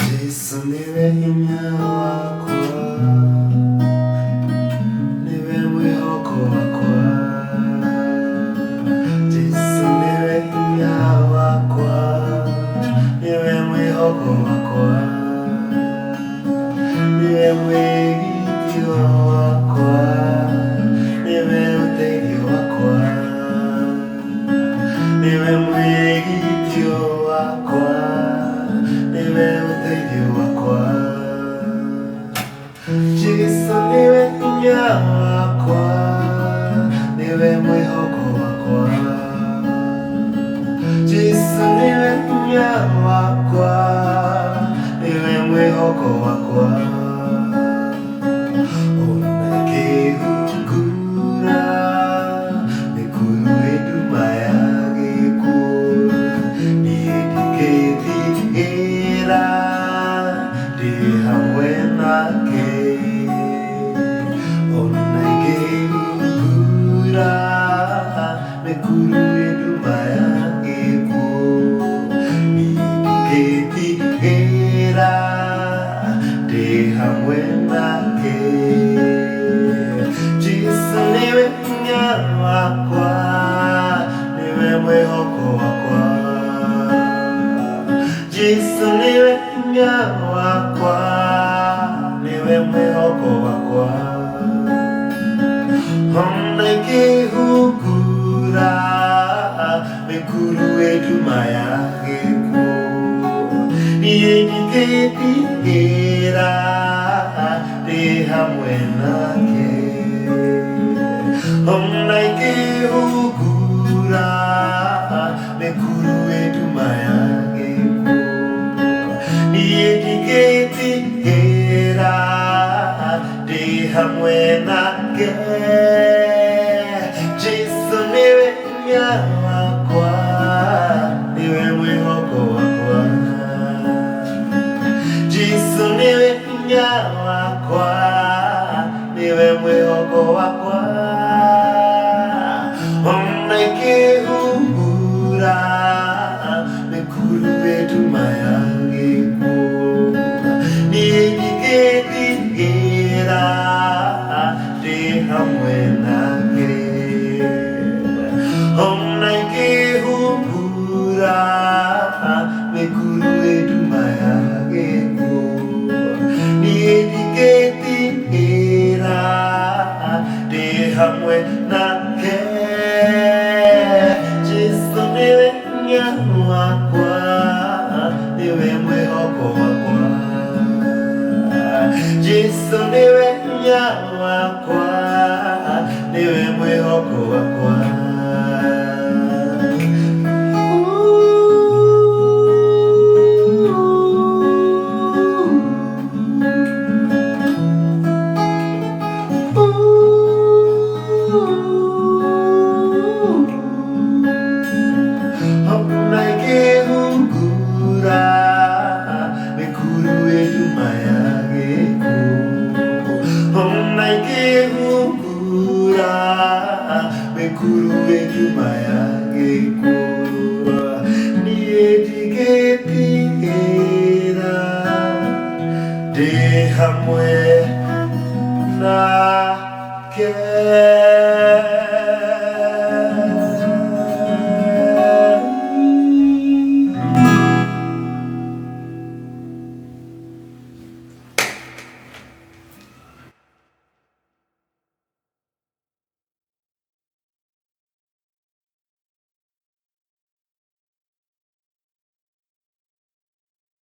Jesu niwe hinya wakwa, niwe mwihoko wakwa. Jesu niwe hinya wakwa, niwe mwihoko wakwa. Niwe mwigitio wakwa, niwe uteithio wakwa. Niwe mwigitio wakwa, niwe uteithio wakwa. Jesu niwe hinya wakwa, niwe mwihoko wakwa. Jesu niwe hinya wakwa, niwe mwihoko wakwa. Onakehungura mikuru eduma yake kuru niediketigera di hamwe nake. Onakehungura mikuru eduma yake kuru niediketigera di hamwe nake. Jesu niwe hinya wakwa, niwe mwihoko wakwa. Jesu niwe hinya wakwa, niwe mwihoko wakwa. Onakehungura mikuru eduma yake kuru niediketigera di hamwe nake. Onakehungura mikuru eduma yake kuru niediketigera di hamwe nake. Jesu niwe hinya wakwa, niwe mwihoko wakwa. Jesu niwe hinya wakwa, niwe mwihoko wakwa. Onakehungura mikuru eduma yake kuru niediketigera di hamwe nake. Onakehungura mikuru eduma yake kuru niediketigera di hamwe nake. Jesu niwe hinya wakwa, niwe mwihoko wakwa. Jesu niwe hinya wakwa, niwe mwihoko wakwa. Onakehungura mikuru eduma yake kuru. Onakehungura mikuru eduma yake kuru niediketigera di hamwe nake.